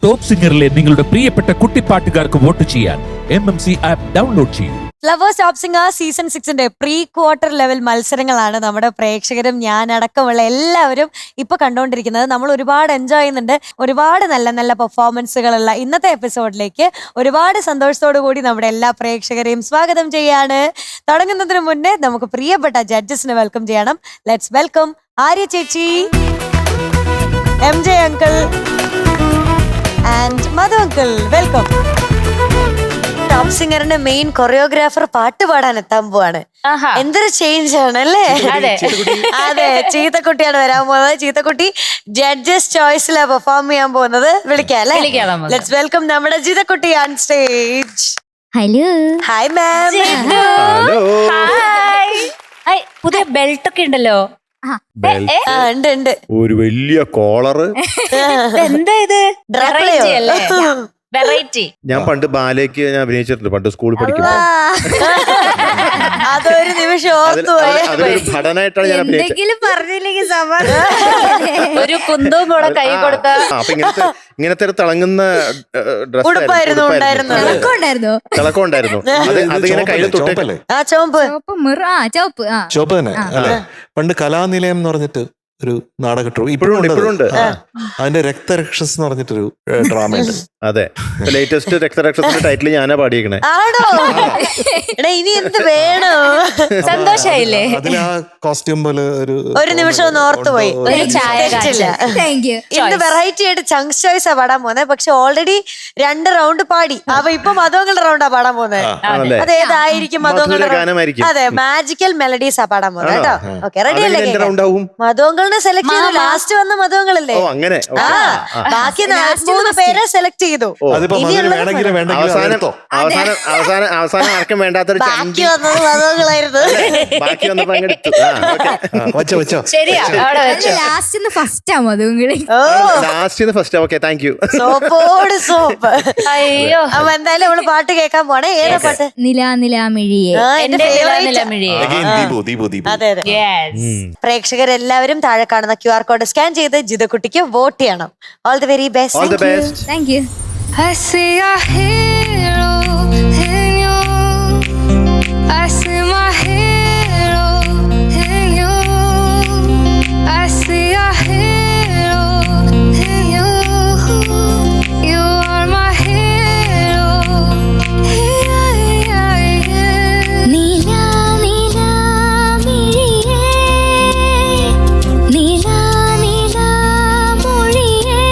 Top സിംഗറിലെ നിങ്ങളുടെ പ്രിയപ്പെട്ട കുട്ടിപ്പാട്ടുകാർക്ക് vote ചെയ്യാൻ MMC ആപ്പ് ഡൗൺലോഡ് ചെയ്യൂ. Flowers top singer season 6 pre quarter level മത്സരങ്ങളാണ് നമ്മുടെ പ്രേക്ഷകരും ഞാൻ അടക്കമുള്ള എല്ലാവരും ഇപ്പൊ കണ്ടുകൊണ്ടിരിക്കുന്നത്. നമ്മൾ ഒരുപാട് എൻജോയ് ചെയ്യുന്നുണ്ട്. ഒരുപാട് നല്ല നല്ല പെർഫോമൻസുകളുള്ള ഇന്നത്തെ എപ്പിസോഡിലേക്ക് ഒരുപാട് സന്തോഷത്തോടു കൂടി നമ്മുടെ എല്ലാ പ്രേക്ഷകരെയും സ്വാഗതം ചെയ്യാണ്. തുടങ്ങുന്നതിന് മുന്നേ നമുക്ക് പ്രിയപ്പെട്ട ജഡ്ജസിനെ വെൽക്കം ചെയ്യണം. ലെറ്റ്സ് വെൽക്കം ആര്യ ചേച്ചി, MJ uncle and Madhu uncle. Welcome. Top സിംഗറിന്റെ മെയിൻ കൊറിയോഗ്രാഫർ പാട്ട് പാടാൻ എത്താൻ പോവാണ്. എന്തൊരു ചേഞ്ച് ആണ് അല്ലേ? അതെ, ചീത്തക്കുട്ടിയാണ് വരാൻ പോകുന്നത്. ചീത്തക്കുട്ടി ജഡ്ജസ് ചോയ്സിലാ പെർഫോം ചെയ്യാൻ പോകുന്നത്. വിളിക്കാം അല്ലേ? ലെറ്റ്സ് വെൽക്കം നമ്മുടെ ചീത്തക്കുട്ടി on stage. Hello. Hi ma'am. പുതിയ ബെൽറ്റ് ഒക്കെ ഉണ്ടല്ലോ. ഉണ്ട്. ഒരു വലിയ കോളറ്. എന്താ ഇത്? വെറൈറ്റി. ഞാൻ പണ്ട് ബാലേക്ക് ഞാൻ അഭിനയിച്ചിട്ടുണ്ട്, പണ്ട് സ്കൂളിൽ പഠിക്കുമ്പോ. അതൊരു നിമിഷം ഓർത്തുപോയി. അതൊരു പഠനമായിട്ടാണ് ഞാൻ അഭിനയിച്ചത്. പറഞ്ഞില്ലെങ്കിൽ ഒരു കുന്തവും കൂടെ കൈ കൊടുത്ത. അപ്പൊ ഇങ്ങനത്തെ ഒരു തിളങ്ങുന്ന ഉടുപ്പായിരുന്നു ഉണ്ടായിരുന്നോ? തിളക്കം ഉണ്ടായിരുന്നു. അതിങ്ങനെ കയ്യിൽ തൊട്ടല്ലേ? ചോപ്പ് ചോപ്പ് തന്നെ അല്ലെ? പണ്ട് കലാനിലയം എന്ന് പറഞ്ഞിട്ട് ഒരു നാടക ട്രൂപ്പ് ഇപ്പോഴും ഉണ്ട്. അതിന്റെ രക്തരക്ഷസ് എന്ന് പറഞ്ഞിട്ടൊരു ഡ്രാമ ഉണ്ട്. അതെ, ലേറ്റസ്റ്റ് രക്തരക്ഷത്തിന്റെ ടൈറ്റിൽ ഞാനാ പാടിയേക്കണേ. ആണോ? ഇനി എന്ത് വേണോ? സന്തോഷായില്ലേ? അതിൽ ആ കോസ്റ്റ്യൂം പോലെ ഒരു നിമിഷം ഒന്ന് ഓർത്തുപോയി. ഇന്ന് വെറൈറ്റി ആയിട്ട് ചങ്സ് ചോയ്സാ പാടാൻ പോകുന്നത്. പക്ഷെ ഓൾറെഡി 2 റൗണ്ട് പാടി. അപ്പൊ ഇപ്പൊ മധുവങ്ങളുടെ റൗണ്ടാ പാടാൻ പോകുന്നത്. അതേതായിരിക്കും മധുവങ്ങളുടെ റൗണ്ട്? അതെ, മാജിക്കൽ മെലഡീസാ പാടാൻ പോകുന്നത് കേട്ടോ. ഓക്കെ, റെഡി അല്ലേ? മധുവങ്ങളുടെ സെലക്ട് ചെയ്തു. ലാസ്റ്റ് വന്ന മധുവങ്ങളല്ലേ? ബാക്കി 3 പേരെ സെലക്ട് ചെയ്തു. അവസാനം ആർക്കും വേണ്ടാത്തൊരു ബാക്കി വന്നത് മധുവങ്ങളായിരുന്നു. ബാക്കി വന്നപ്പോ അങ്ങെടുത്തു. ലാസ്റ്റ് ഫസ്റ്റ് ആ മധുവങ്ങളെ. Last first. Okay, thank you. സോപ്പോട് സോപ്പ്. അയ്യോ, അപ്പൊ എന്തായാലും നമ്മള് പാട്ട് കേൾക്കാൻ പോണേ. ഏതാ പാട്ട്? നിലാമിഴിയെ. അതെ അതെ. പ്രേക്ഷകരെല്ലാവരും താഴെ കാണുന്ന QR കോഡ് സ്കാൻ ചെയ്ത് ജിതക്കുട്ടിക്ക് വോട്ട് ചെയ്യണം. All the very best. Thank you. I see a hero in you. I see my hero in you. I see a hero in you. You are my hero. Yeah, yeah, yeah. നീലാ നീലാ മിഴിയേ, നീലാ നീലാ മൊഴിയേ,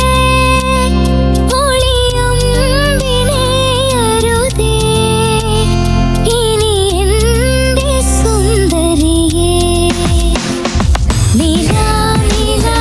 ഒളിയും വിനയരുതേ, ഇനി എൻ്റെ സുന്ദരിയേ. നീലാ നീലാ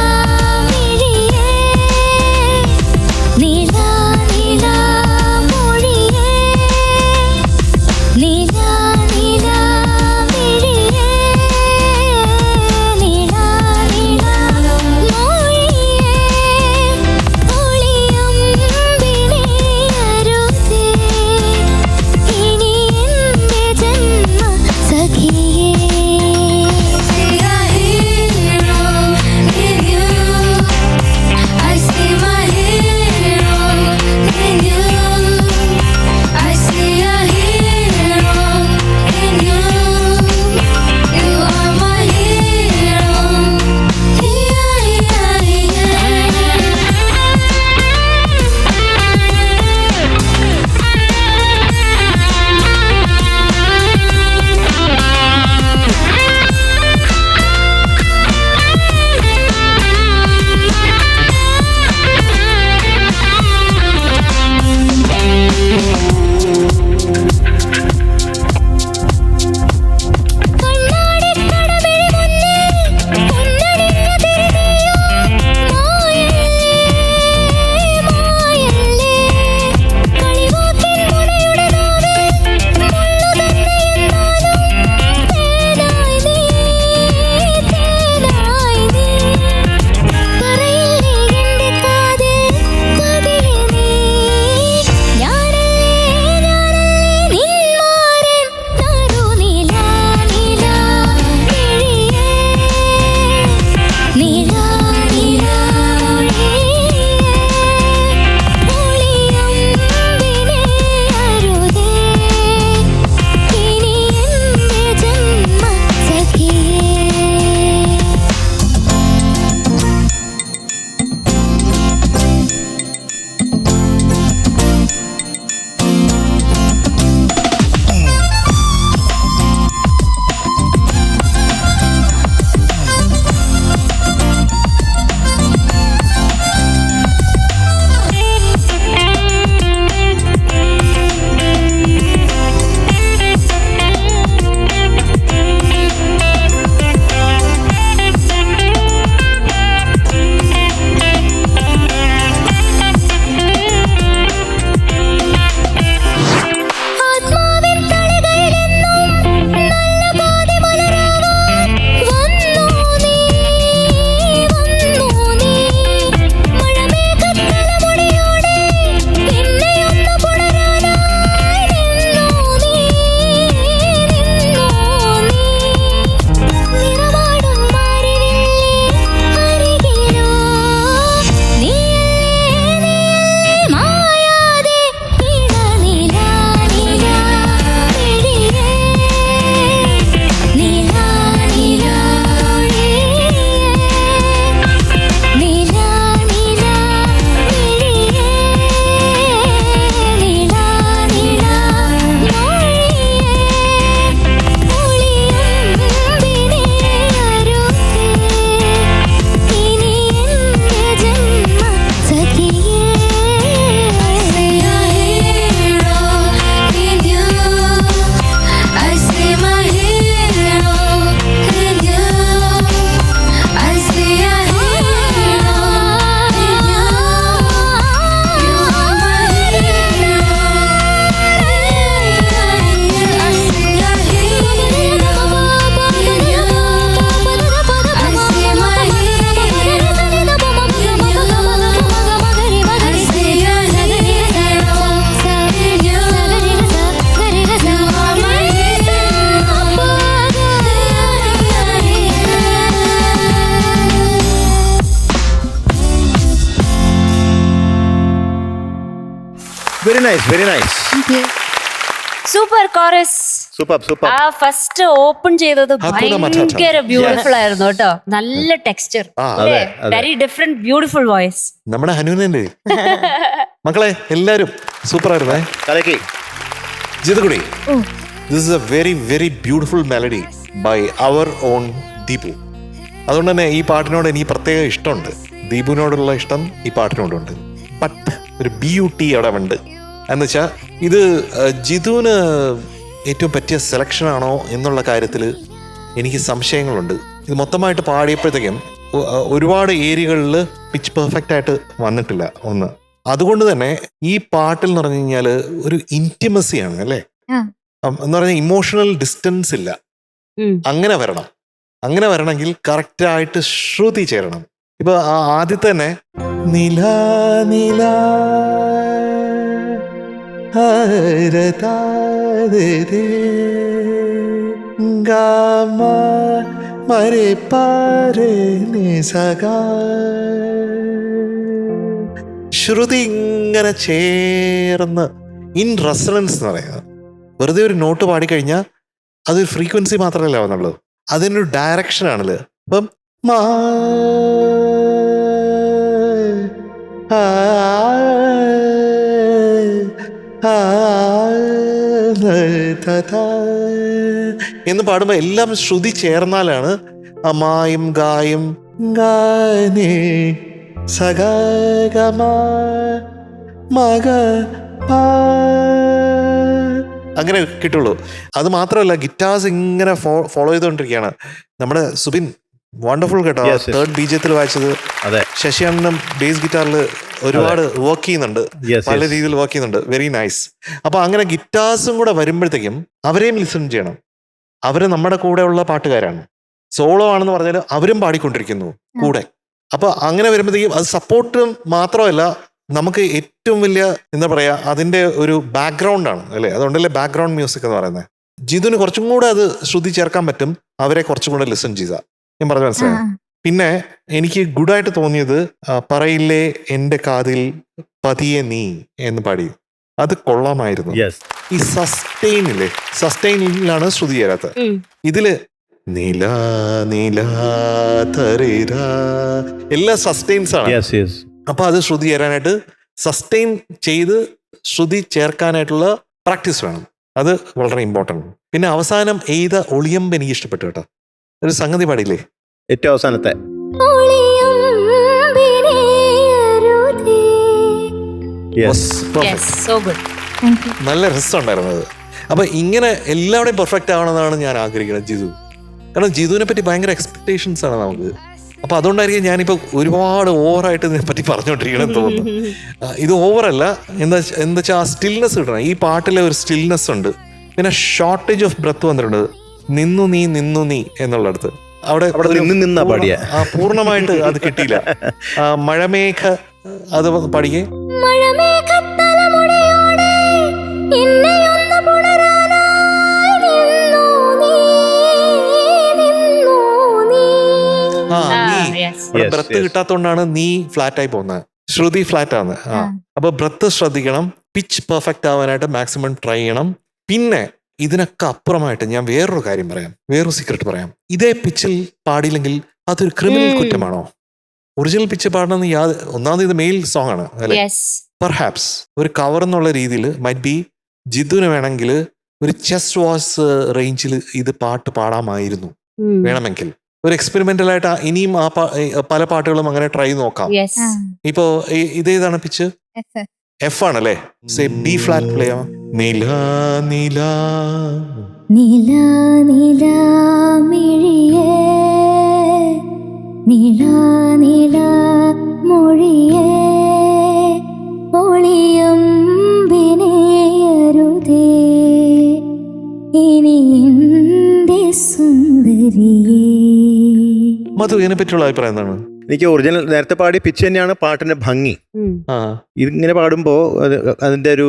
very nice, very nice. Super chorus. Super super. ആ ഫസ്റ്റ് ഓപ്പൺ ചെയ്തത് ഭയങ്കര ബ്യൂട്ടിഫുൾ ആയിരുന്നു കേട്ടോ. നല്ല ടെക്സ്ചർ, അതെ, അതെ. Very different beautiful voice. നമ്മുടെ ഹനുവിനെ മക്കളെ എല്ലാരും സൂപ്പർ ആയിരുന്നേ. കലക്കി. ജിതുകുടി, this is a very very beautiful melody by our own Deepu. അതുകൊണ്ട് തന്നെ ഈ പാട്ടിനോട് എനിക്ക് പ്രത്യേക ഇഷ്ടമുണ്ട്. ദീപുവിനോടുള്ള ഇഷ്ടം ഈ പാട്ടിനോടുണ്ട്. ബട്ട് ഒരു BUT അവിടെ ഉണ്ട്. എന്ന് വെച്ചാൽ ഇത് ജിതുവിന് ഏറ്റവും പറ്റിയ സെലക്ഷൻ ആണോ എന്നുള്ള കാര്യത്തിൽ എനിക്ക് സംശയങ്ങളുണ്ട്. ഇത് മൊത്തമായിട്ട് പാടിയപ്പോഴത്തേക്കും ഒരുപാട് ഏരിയകളിൽ പിച്ച് പെർഫെക്റ്റ് ആയിട്ട് വന്നിട്ടില്ല ഒന്ന്. അതുകൊണ്ട് തന്നെ ഈ പാട്ടിൽ എന്ന് പറഞ്ഞു കഴിഞ്ഞാൽ ഒരു ഇന്റിമസിയാണ് അല്ലേ, എന്ന് പറഞ്ഞാൽ ഇമോഷണൽ ഡിസ്റ്റൻസ് ഇല്ല. അങ്ങനെ വരണം. അങ്ങനെ വരണമെങ്കിൽ കറക്റ്റായിട്ട് ശ്രുതി ചേരണം. ഇപ്പൊ ആദ്യത്തെ തന്നെ നില നില ശ്രുതി ഇങ്ങനെ ചേർന്ന് ഇൻ റെസണൻസ് എന്ന് പറയുന്നത്. വെറുതെ ഒരു നോട്ട് പാടിക്കഴിഞ്ഞാൽ അതൊരു ഫ്രീക്വൻസി മാത്രമല്ല വന്നുള്ളൂ, അതിനൊരു ഡയറക്ഷൻ ആണല്ലോ. അപ്പം എന്ന് പാടുമ്പോൾ എല്ലാം ശ്രുതി ചേർന്നാലാണ് അമായും ഗായും ഗാനേ സഗമ മഗ അങ്ങനെ കിട്ടുള്ളൂ. അത് മാത്രമല്ല ഗിറ്റാർസ് ഇങ്ങനെ ഫോളോ ചെയ്തുകൊണ്ടിരിക്കുകയാണ്. നമ്മുടെ സുബിൻ വണ്ടർഫുൾ കേട്ടോ. തേർഡ് ബീജത്തിൽ വായിച്ചത് ശശിയാണനും ബേസ് ഗിറ്റാറിൽ ഒരുപാട് വർക്ക് ചെയ്യുന്നുണ്ട്, പല രീതിയിൽ വർക്ക് ചെയ്യുന്നുണ്ട്. Very nice. അപ്പൊ അങ്ങനെ ഗിറ്റാർസും കൂടെ വരുമ്പോഴത്തേക്കും അവരെയും ലിസൺ ചെയ്യണം. അവര് നമ്മുടെ കൂടെ ഉള്ള പാട്ടുകാരാണ്. സോളോ ആണെന്ന് പറഞ്ഞാൽ അവരും പാടിക്കൊണ്ടിരിക്കുന്നു കൂടെ. അപ്പൊ അങ്ങനെ വരുമ്പോഴത്തേക്കും അത് സപ്പോർട്ട് മാത്രമല്ല, നമുക്ക് ഏറ്റവും വലിയ എന്താ പറയാ അതിന്റെ ഒരു ബാക്ക്ഗ്രൗണ്ട് ആണ് അല്ലെ. അതുകൊണ്ടല്ലേ ബാക്ക്ഗ്രൗണ്ട് മ്യൂസിക് എന്ന് പറയുന്നത്. ജിതുവിന് കുറച്ചും കൂടെ അത് ശ്രുതി ചേർക്കാൻ പറ്റും അവരെ കുറച്ചും കൂടെ ലിസൺ ചെയ്താൽ. ഞാൻ പറഞ്ഞു മനസ്സിലായി. പിന്നെ എനിക്ക് ഗുഡായിട്ട് തോന്നിയത് പറയില്ലേ എന്റെ കാതിൽ പതിയെ നീ എന്ന് പാടി, അത് കൊള്ളാമായിരുന്നു. ഈ സസ്റ്റെയിനില്ലേ, സസ്റ്റെയിനിലാണ് ശ്രുതി ചേരാത്ത. ഇതില് നീല നീല എല്ലാ സസ്റ്റെയിൻസ് ആണ്. അപ്പൊ അത് ശ്രുതി ചേരാനായിട്ട് സസ്റ്റെയിൻ ചെയ്ത് ശ്രുതി ചേർക്കാനായിട്ടുള്ള പ്രാക്ടീസ് വേണം. അത് വളരെ ഇമ്പോർട്ടൻ്റ്. പിന്നെ അവസാനം എയ്ത ഒളിയമ്പ് എനിക്ക് ഇഷ്ടപ്പെട്ടു കേട്ടോ. ഒരു സംഗതി പാടില്ലേ ഏറ്റവും അവസാനത്തെ നല്ല രസമുണ്ടായിരുന്നത്. അപ്പൊ ഇങ്ങനെ എല്ലാവരുടെയും പെർഫെക്റ്റ് ആവണമെന്നാണ് ഞാൻ ആഗ്രഹിക്കുന്നത് ജിതു. കാരണം ജിതുവിനെ പറ്റി ഭയങ്കര എക്സ്പെക്ടേഷൻസ് ആണ് നമുക്ക്. അപ്പൊ അതുകൊണ്ടായിരിക്കും ഞാനിപ്പോ ഒരുപാട് ഓവറായിട്ട് ഇതിനെപ്പറ്റി പറഞ്ഞുകൊണ്ടിരിക്കണം തോന്നുന്നു. ഇത് ഓവറല്ല, എന്താ വെച്ചാൽ ആ സ്റ്റിൽനെസ് കിട്ടണം. ഈ പാട്ടിലെ ഒരു സ്റ്റിൽനെസ് ഉണ്ട്. പിന്നെ ഷോർട്ടേജ് ഓഫ് ബ്രത്ത് വന്നിട്ടുണ്ട്. നിന്നു നീ എന്നുള്ളടത്ത് അവിടെ പൂർണ്ണമായിട്ട് അത് കിട്ടിയില്ല. മഴമേഘ അത് പഠിക്കേ. ബ്രത്ത് കിട്ടാത്തോണ്ടാണ് നീ ഫ്ലാറ്റ് ആയി പോകുന്നത്. ശ്രുതി ഫ്ലാറ്റ് ആണ്. അപ്പൊ ബ്രത്ത് ശ്രദ്ധിക്കണം. പിച്ച് പെർഫെക്റ്റ് ആവാനായിട്ട് മാക്സിമം ട്രൈ ചെയ്യണം. പിന്നെ ഇതിനൊക്കെ അപ്പുറമായിട്ട് ഞാൻ വേറൊരു കാര്യം പറയാം, വേറൊരു സീക്രട്ട് പറയാം. ഇതേ പിച്ചിൽ പാടിയില്ലെങ്കിൽ അതൊരു ക്രിമിനൽ കുറ്റമാണോ? ഒറിജിനൽ പിച്ച് പാടണമെന്ന് ഒന്നാമത് ഇത് മെയിൽ സോങ് ആണ് അല്ലെ. പെർഹാപ്സ് ഒരു കവർ എന്നുള്ള രീതിയിൽ മൈറ്റ് ബി ജിതുവിന് വേണമെങ്കിൽ ഒരു ചെസ്റ്റ് വാസ് റേഞ്ചിൽ ഇത് പാട്ട് പാടാമായിരുന്നു വേണമെങ്കിൽ. ഒരു എക്സ്പെരിമെന്റൽ ആയിട്ട് ഇനിയും പല പാട്ടുകളും അങ്ങനെ ട്രൈ നോക്കാം. ഇപ്പോ ഇതേതാണ് പിച്ച്? എഫ് ആണല്ലേ. സേ ബി ഫ്ലാറ്റ് പ്ലേ ആവാം. നീല നീല നീല നീല മിഴിയേ നീല നീല മൊഴിയേ ഒളിയും വിനയരുതേ ഇനി എന്റെ സുന്ദരിയേ. മധു, ഇതിനെ പറ്റിയുള്ള അഭിപ്രായം എന്താണ്? എനിക്ക് ഒറിജിനൽ നേരത്തെ പാടി പിച്ച് തന്നെയാണ് പാട്ടിന്റെ ഭംഗി. ഇതിങ്ങനെ പാടുമ്പോ അതിന്റെ ഒരു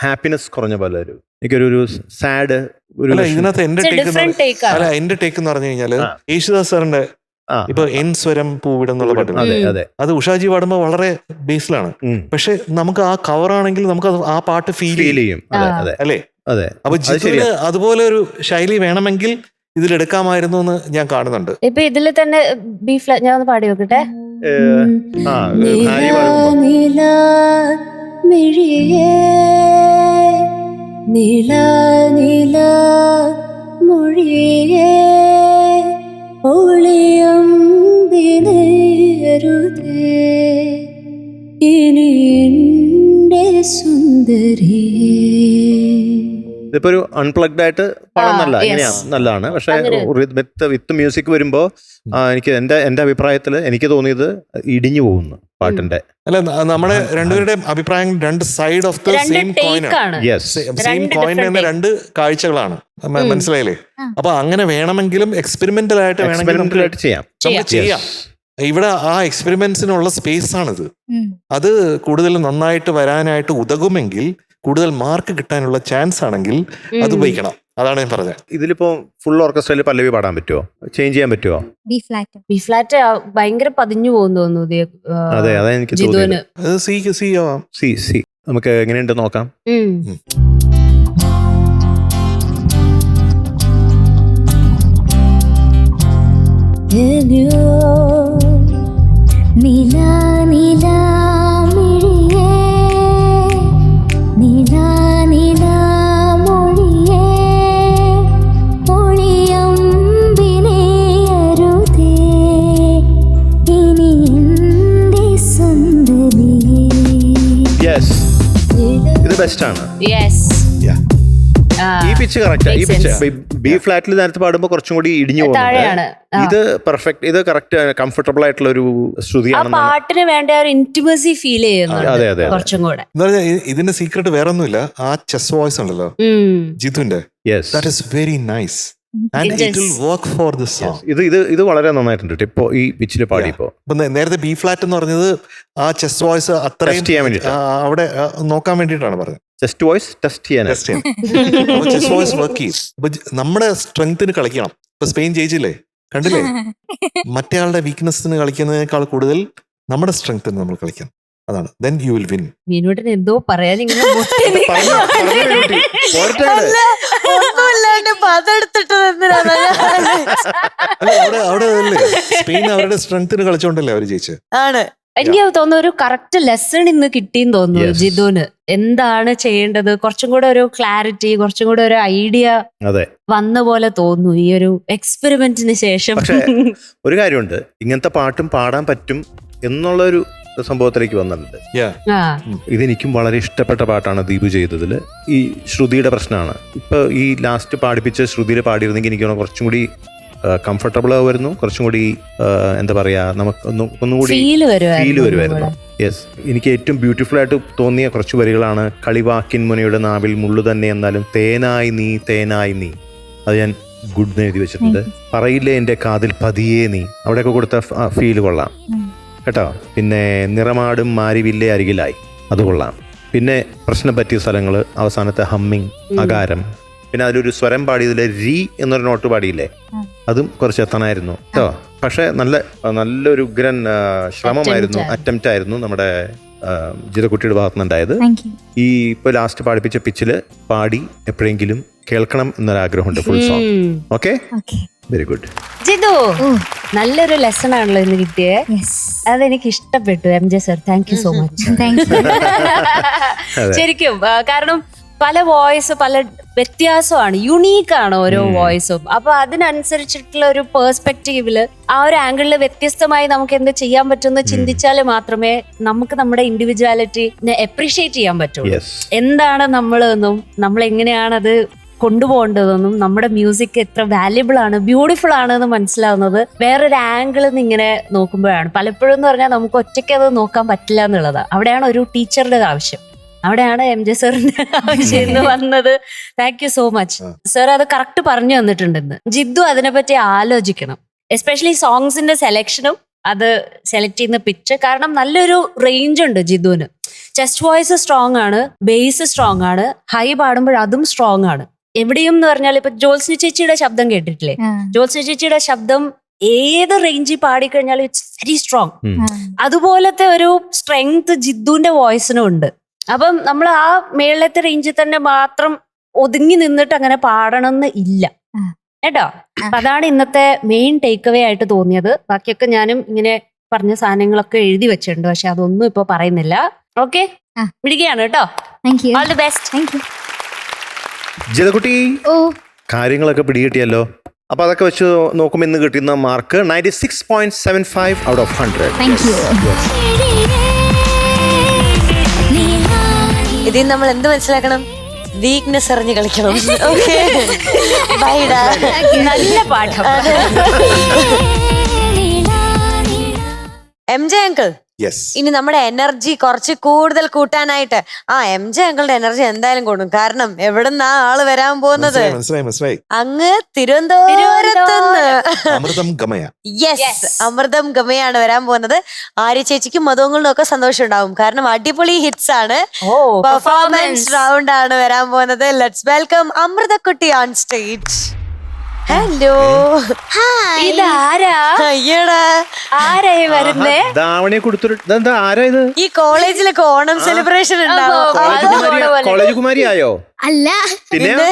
ഹാപ്പിനെസ് കുറഞ്ഞ പോലെ എനിക്കൊരു സാഡ് ഒരു. ഇതിനകത്ത് എന്റെ ടേക്ക് എന്ന് പറഞ്ഞു കഴിഞ്ഞാല് യേശുദാസ് സാറിന്റെ ഇപ്പൊ എൻ സ്വരം പൂവിടുന്നുള്ള പാട്ട്, അതെ അതെ. അത് ഉഷാജി പാടുമ്പോൾ വളരെ ബേസിലാണ്. പക്ഷെ നമുക്ക് ആ കവറാണെങ്കിൽ നമുക്ക് ആ പാട്ട് ഫീൽ ചെയ്യും. അതെ അതെ അല്ലേ? അതെ. അപ്പൊ ജിത്തുവിന് അതുപോലെ ഒരു ശൈലി വേണമെങ്കിൽ ഇതിലെടുക്കാമായിരുന്നു എന്ന് ഞാൻ കാണുന്നുണ്ട്. ഇപ്പൊ ഇതിൽ തന്നെ ബി ഫ്ലാറ്റ് ഞാൻ ഒന്ന് പാടി നോക്കട്ടെ. മിഴിയേ നീല നീല മൊഴിയേ ഒളിയം ദിനരുതേ ഇനി എന്റെ സുന്ദരിയേ. ഇതിപ്പോ ഒരു അൺപ്ലഗ്ഡ് ആയിട്ട് പാടാൻ നല്ലതാണ്. പക്ഷെ വിത്ത് മ്യൂസിക് വരുമ്പോ എനിക്ക് എന്റെ അഭിപ്രായത്തില് എനിക്ക് തോന്നിയത് ഇടിഞ്ഞു പോകുന്നു പാട്ടിന്റെ. അല്ല, നമ്മുടെ രണ്ടുപേരുടെയും അഭിപ്രായം രണ്ട് side of the same coin ആണ്. സെയിം കോയിൻ എന്ന രണ്ട് കാഴ്ചകളാണ്. മനസ്സിലായില്ലേ? അപ്പൊ അങ്ങനെ വേണമെങ്കിലും എക്സ്പെരിമെന്റൽ ആയിട്ട് വേണമെങ്കിലും ചെയ്യാം. ഇവിടെ ആ എക്സ്പെരിമെന്റ്സിനുള്ള സ്പേസ് ആണിത്. അത് കൂടുതൽ നന്നായിട്ട് വരാനായിട്ട് ഉതകുമെങ്കിൽ, കൂടുതൽ മാർക്ക് കിട്ടാനുള്ള ചാൻസ് ആണെങ്കിൽ അത് ഉപയോഗിക്കണം. അതാണ് ഞാൻ പറഞ്ഞത്. ഇതിലിപ്പോ ഫുൾ ഓർക്കസ്ട്രയിൽ പല്ലവി പാടാൻ പറ്റുമോ? ചേഞ്ച് ചെയ്യാൻ പറ്റുമോ? ബി ഫ്ലാറ്റ് ഭയങ്കര പതിഞ്ഞു പോകുന്നു. അതെ, അതാ എനിക്ക് തോന്നുന്നത്. സി നമുക്ക് എങ്ങനെയുണ്ട് നോക്കാം. നീല നീല മിഴിയേ നീല നീല മൊഴിയേ ഒളിയമ്പിനെ അരുതേ ഇനി എന്റെ സുന്ദരിയേ. ഇത് ബെസ്റ്റ് ആണ്. ഈ പിച്ച് കറക്റ്റ്. ഈ പിച്ച് ബി ഫ്ലാറ്റിൽ നേരത്തെ പാടുമ്പോൾ കുറച്ചും കൂടി ഇടിഞ്ഞു പോകുന്നുണ്ട്. ഇത് പെർഫെക്റ്റ്, ഇത് കറക്റ്റ് കംഫർട്ടബിൾ ആയിട്ടുള്ള ഒരു ശ്രുതിയാണ്. പാട്ടിന് വേണ്ട ഒരു ഇന്റിമസി ഫീൽ ചെയ്യുന്നുണ്ട് കുറച്ചും കൂടെ. ഇതിന്റെ സീക്രട്ട് വേറെ ഒന്നുമില്ല, ആ ചെസ് വോയിസ് ഉണ്ടല്ലോ ജിത്തുവിന്റെ, ദാറ്റ് ഈസ് വെരി നൈസ്. ഇത് വളരെ നന്നായിട്ടുണ്ട് ഇപ്പോ ഈ പിച്ചിൽ പാടിയപ്പോ. നേരത്തെ ബി ഫ്ലാറ്റ് എന്ന് പറഞ്ഞത് ആ ചെസ് വോയിസ് അത്രയും ചെയ്യാൻ വേണ്ടിട്ട് അവിടെ നോക്കാൻ വേണ്ടിയിട്ടാണ് പറഞ്ഞത്. ചെസ്റ്റ് വോയിസ് ടെസ്റ്റ് ചെയ്യാൻ ചെസ് വോയിസ് വർക്ക് ചെയ്യും. അപ്പൊ നമ്മുടെ സ്ട്രെങ്ത്തിന് കളിക്കണം. ഇപ്പൊ സ്പെയിൻ ജയിച്ചില്ലേ, കണ്ടില്ലേ? മറ്റേ ആളുടെ വീക്ക്നെസ്സിന് കളിക്കുന്നതിനേക്കാൾ കൂടുതൽ നമ്മുടെ സ്ട്രെങ്ത്തിന് നമ്മൾ കളിക്കണം. അതാണ്, then you will win. മീനൂട്ടൻ എന്തോ പറയാൻ അവിടെ സ്പെയിൻ അവരുടെ സ്ട്രെങ്ത്തിന് കളിച്ചോണ്ടല്ലേ അവര് ജയിച്ചത്. എനിക്ക് തോന്നുന്നു ഒരു കറക്റ്റ് ലെസൺ ഇന്ന് കിട്ടിയെന്ന് തോന്നുന്നു ജിതുവിന്. എന്താണ് ചെയ്യേണ്ടത്, കുറച്ചും കൂടെ ഒരു ക്ലാരിറ്റി, കുറച്ചും കൂടെ ഒരു ഐഡിയ വന്ന പോലെ തോന്നുന്നു ഈ ഒരു എക്സ്പെരിമെന്റിന് ശേഷം. ഒരു കാര്യമുണ്ട്, ഇങ്ങനത്തെ പാട്ടും പാടാൻ പറ്റും എന്നുള്ളൊരു സംഭവത്തിലേക്ക് വന്നിട്ടുണ്ട്. ഇതെനിക്കും വളരെ ഇഷ്ടപ്പെട്ട പാട്ടാണ് ദീപു ചെയ്തതില്. ഈ ശ്രുതിയുടെ പ്രശ്നമാണ്. ഇപ്പൊ ഈ ലാസ്റ്റ് പാടിപ്പിച്ച ശ്രുതിയിൽ പാടിയിരുന്നെങ്കിൽ എനിക്ക് കുറച്ചും കൂടി കംഫർട്ടബിൾ ആവുമായിരുന്നു, കുറച്ചും കൂടി എന്താ പറയാ, നമുക്ക് ഒന്നുകൂടി ഫീല് വരുമായിരുന്നു. യെസ്, എനിക്ക് ഏറ്റവും ബ്യൂട്ടിഫുൾ ആയിട്ട് തോന്നിയ കുറച്ച് വരികളാണ് കളിവാക്കിൻ മുനയുടെ നാവിൽ മുള്ളു തന്നെ എന്നാലും തേനായി നീ തേനായി നീ. അത് ഞാൻ ഗുഡ് എഴുതി വെച്ചിട്ടുണ്ട്. പറയില്ലേ എൻ്റെ കാതിൽ പതിയേ നീ, അവിടെയൊക്കെ കൊടുത്ത ഫീല് കൊള്ളാം കേട്ടോ. പിന്നെ നിറമാടും മാരിവില്ലേ അരികിലായി, അത് കൊള്ളാം. പിന്നെ പ്രശ്നം പറ്റിയ സ്ഥലങ്ങൾ, അവസാനത്തെ ഹമ്മിങ്, അകാരം, പിന്നെ അതിലൊരു സ്വരം പാടിയതിലെ രീ എന്നൊരു നോട്ട് പാടിയില്ലേ, അതും കുറച്ച് എത്തണമായിരുന്നു കേട്ടോ. പക്ഷെ നല്ലൊരു ഉഗ്രൻ ശ്രമമായിരുന്നു, അറ്റംപ്റ്റ് ആയിരുന്നു നമ്മുടെ ജിതക്കുട്ടിയുടെ ഭാഗത്തുനിന്നുണ്ടായത്. ഈ ഇപ്പൊ ലാസ്റ്റ് പാടിപ്പിച്ച പിച്ചില് പാടി എപ്പോഴെങ്കിലും കേൾക്കണം എന്നൊരാഗ്രഹമുണ്ട് full song. Okay, very good. Jithu, നല്ലൊരു ലെസൺ ആണല്ലോ ഇന്ന് കിട്ടിയേ. അതെനിക്ക് ഇഷ്ടപ്പെട്ടു MJ sir, thank you so much. ശരിക്കും കാരണം പല വോയിസ് പല വ്യത്യാസമാണ്, യുണീക്കാണ് ഓരോ വോയിസും. അപ്പൊ അതിനനുസരിച്ചിട്ടുള്ള ഒരു പേഴ്സ്പെക്റ്റീവില് ആ ഒരു ആംഗിളിൽ വ്യത്യസ്തമായി നമുക്ക് എന്ത് ചെയ്യാൻ പറ്റുമെന്ന് ചിന്തിച്ചാൽ മാത്രമേ നമുക്ക് നമ്മുടെ ഇൻഡിവിജ്വാലിറ്റി അപ്രീഷിയേറ്റ് ചെയ്യാൻ പറ്റുള്ളൂ. എന്താണ് നമ്മളെന്നും നമ്മൾ എങ്ങനെയാണത് കൊണ്ടുപോകേണ്ടതെന്നും നമ്മുടെ മ്യൂസിക് എത്ര വാല്യുബിൾ ആണ്, ബ്യൂട്ടിഫുൾ ആണ് എന്ന് മനസ്സിലാവുന്നത് വേറൊരു ആംഗിളിൽ നിന്ന് ഇങ്ങനെ നോക്കുമ്പോഴാണ്. പലപ്പോഴും എന്ന് പറഞ്ഞാൽ നമുക്ക് ഒറ്റയ്ക്ക് അത് നോക്കാൻ പറ്റില്ല എന്നുള്ളതാണ്. അവിടെയാണ് ഒരു ടീച്ചറുടെ ആവശ്യം, അവിടെയാണ് MJ സാറിന്റെ ആവശ്യം എന്ന് വന്നത്. Thank you so much sir, അത് കറക്റ്റ് പറഞ്ഞു തന്നിട്ടുണ്ടെന്ന്. ജിദ്ദു അതിനെപ്പറ്റി ആലോചിക്കണം, എസ്പെഷ്യലി സോങ്സിന്റെ സെലക്ഷനും അത് സെലക്ട് ചെയ്യുന്ന പിച്ച്. കാരണം നല്ലൊരു റേഞ്ച് ഉണ്ട് ജിദ്ദുവിന്. ചെസ്റ്റ് വോയിസ് സ്ട്രോങ് ആണ്, ബേസ് സ്ട്രോങ് ആണ്, ഹൈ പാടുമ്പോൾ അതും സ്ട്രോങ് ആണ്. എവിടെയും എന്ന് പറഞ്ഞാൽ ഇപ്പൊ ജോത്സ്ന ചേച്ചിയുടെ ശബ്ദം കേട്ടിട്ടില്ലേ? ജോത്സ്ന ചേച്ചിയുടെ ശബ്ദം ഏത് റേഞ്ചിൽ പാടിക്കഴിഞ്ഞാലും ഇറ്റ്സ് വെരി സ്ട്രോങ്. അതുപോലത്തെ ഒരു സ്ട്രെങ്ത് ജിദ്ദുവിന്റെ വോയിസിനും ഉണ്ട്. അപ്പം നമ്മൾ ആ മേളത്തെ റേഞ്ചിൽ തന്നെ മാത്രം ഒതുങ്ങി നിന്നിട്ട് അങ്ങനെ പാടണമെന്ന് ഇല്ല കേട്ടോ. അപ്പൊ അതാണ് ഇന്നത്തെ മെയിൻ ടേക്ക് അവേ ആയിട്ട് തോന്നിയത്. ബാക്കിയൊക്കെ ഞാനും ഇങ്ങനെ പറഞ്ഞ സാധനങ്ങളൊക്കെ എഴുതി വെച്ചിട്ടുണ്ട്, പക്ഷെ അതൊന്നും ഇപ്പൊ പറയുന്നില്ല. ഓക്കെ, വിടുകയാണ് കേട്ടോ. All the best. ജിതകുട്ടി ഓ കാര്യങ്ങളൊക്കെ പിടികിട്ടിയല്ലോ. അപ്പൊ അതൊക്കെ വെച്ച് നോക്കുമ്പോൾ ഇന്ന് കിട്ടുന്ന mark 96.75 out of 100. Thank you. ഇതിൽ നമ്മൾ എന്ത് മനസ്സിലാക്കണം? വീക്ക്നെസ് അറിഞ്ഞ് കളിക്കണം. ഓക്കെ, ബൈഡാ. നല്ല പാഠം. MJ uncle, yes. ഇനി നമ്മുടെ എനർജി കുറച്ച് കൂടുതൽ കൂട്ടാനായിട്ട് MJ അങ്കിളുടെ എനർജി എന്തായാലും കൂടും. കാരണം എവിടുന്നാ ആള് വരാൻ പോകുന്നത്? മനസ്സിലായി. അങ്ങ് തിരുവനന്തപുരത്തുനിന്ന്. അമൃതം ഗമയ. യെസ്, അമൃതം ഗമയാണ് വരാൻ പോകുന്നത്. ആര്യ ചേച്ചിക്കും മധുവങ്ങളിലും ഒക്കെ സന്തോഷം ഉണ്ടാവും. കാരണം അടിപൊളി ഹിറ്റ്സ് ആണ്. പെർഫോമൻസ് റൗണ്ട് ആണ് വരാൻ പോകുന്നത്. ലെറ്റ്സ് വെൽക്കം അമൃതക്കുട്ടി ഓൺ സ്റ്റേജ്. ഹലോ. ഇതാരാ? അയ്യടാ, ആരായി വരുന്നേ? ധാവണിയെ കൊടുത്തിട്ട് ആരാ ഇത്? ഈ കോളേജിലൊക്കെ ഓണം സെലിബ്രേഷൻ ഉണ്ടാവും. കോളേജ് കുമാരിയായോ? അല്ല, പിന്നെ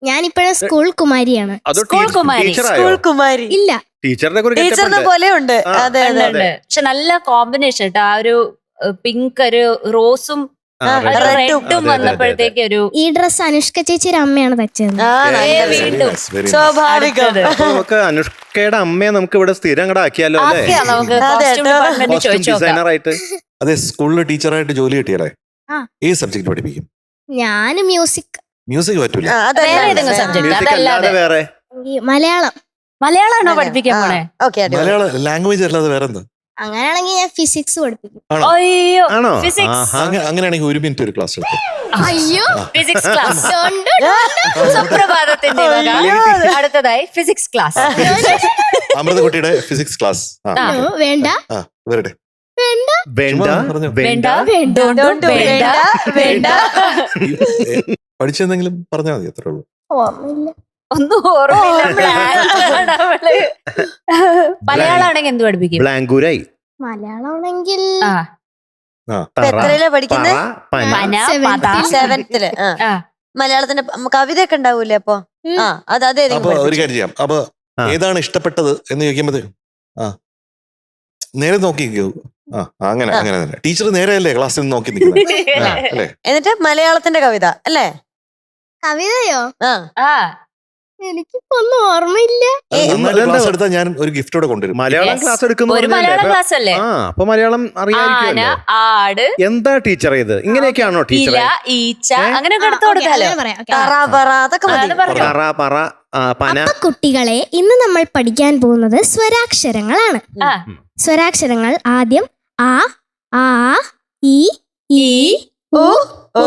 ഞാനിപ്പോഴും സ്കൂൾ കുമാരിയാണ്. സ്കൂൾ കുമാരി. സ്കൂൾ കുമാരി. ഇല്ല, ടീച്ചറിനെ പോലെ ഉണ്ട്. അതെ അതെ അതെ. പക്ഷെ നല്ല കോമ്പിനേഷൻ കേട്ടോ. ആ ഒരു പിങ്ക്, ഒരു റോസും റെഡും വന്നപ്പോഴത്തേക്ക് ഒരു ഈ ഡ്രസ് അനുഷ്ക ചേച്ചിയുടെ അമ്മയാണ് തച്ചത്. വീണ്ടും സ്വാഭാവികം. നമുക്ക് അനുഷ്കയുടെ അമ്മയെ നമുക്ക് ഇവിടെ സ്ഥിരം അങ്ങോട്ട് ആക്കിയാലോ അല്ലേ? നമുക്ക് കോസ്റ്റ്യൂം ഡിസൈനർ ആയിട്ട്. അതെ, സ്കൂളിൽ ടീച്ചറായിട്ട് ജോലി കിട്ടിയാലേ ആ. ഏത് സബ്ജക്ട് പഠിപ്പിക്കും? ഞാൻ മ്യൂസിക് പറ്റൂല. മ്യൂസിക് അല്ലാതെ വേറെ മലയാളം. മലയാളമാണോ പഠിപ്പിക്കാൻ പോണേ? മലയാളം ലാംഗ്വേജ് അല്ലാതെ വേറെ എന്താ? അങ്ങനെയാണെങ്കിൽ ഞാൻ ഫിസിക്സ് പഠിപ്പിക്കും. ആണോ? അയ്യോ, ആണോ? ഫിസിക്സ്. അങ്ങനെയാണെങ്കിൽ 1 മിനിറ്റ് ഒരു ക്ലാസ് എടുക്കും. അയ്യോ, ഫിസിക്സ് ക്ലാസ്. സുപ്രഭാതത്തിന്റെ അടുത്തതായി ഫിസിക്സ് ക്ലാസ്. അമൃതകുട്ടിയുടെ ഫിസിക്സ് ക്ലാസ്. വേണ്ട വരട്ടെ. വേണ്ട പറഞ്ഞു. വേണ്ട വേണ്ട വേണ്ട. പഠിച്ചെന്തെങ്കിലും പറഞ്ഞാൽ മതി, അത്രേ ഉള്ളൂ. ഓർമ്മയില്ല. ഒന്നും ഓർമ്മയില്ല. മലയാളമാണെങ്കിൽ എന്ത് പഠിപ്പിക്കും? ബ്ലാങ്കൂരായി. മലയാളമാണെങ്കിൽ എത്രയിലാ പഠിക്കുന്നത്? സെവൻത്തില്. ആ. മലയാളത്തിന്റെ കവിതയൊക്കെ ഉണ്ടാവൂലേ അപ്പൊ? അതെ. അപ്പൊ ഒരു കാര്യം ചെയ്യാം. അപ്പൊ ഏതാണ് ഇഷ്ടപ്പെട്ടത് എന്ന് ചോദിക്കുമ്പോ നേരെ നോക്കി അങ്ങനെ തന്നെ. ടീച്ചർ നേരെയല്ലേ ക്ലാസ്സിൽ നോക്കി നിൽക്കുന്നത് അല്ലേ? എന്നിട്ട് മലയാളത്തിന്റെ കവിത അല്ലേ? കവിതയോ? ആ, എനിക്കിപ്പോ ഒന്നും ഓർമ്മയില്ല. ക്ലാസ് എടുത്താൽ ഞാൻ ഒരു ഗിഫ്റ്റോടെ കൊണ്ടുവരും. മലയാളം ക്ലാസ് ഒരു മലയാളം ക്ലാസ് അല്ലേ? അപ്പൊ മലയാളം അറിയാമായിരിക്കുമല്ലോ. ആട്, എന്താ ടീച്ചർ ഇത്? ഇങ്ങനെയൊക്കെയാണോ ടീച്ചർ? ഇല, ഈച്ച, അങ്ങനെയൊക്കെ എടുത്തു കൊടുക്കാലോ. അതൊക്കെ അപ്പൊ കുട്ടികളെ, ഇന്ന് നമ്മൾ പഠിക്കാൻ പോകുന്നത് സ്വരാക്ഷരങ്ങളാണ്. സ്വരാക്ഷരങ്ങൾ ആദ്യം ആ, ആ, ഇ, ഈ, ഉ, ഓ,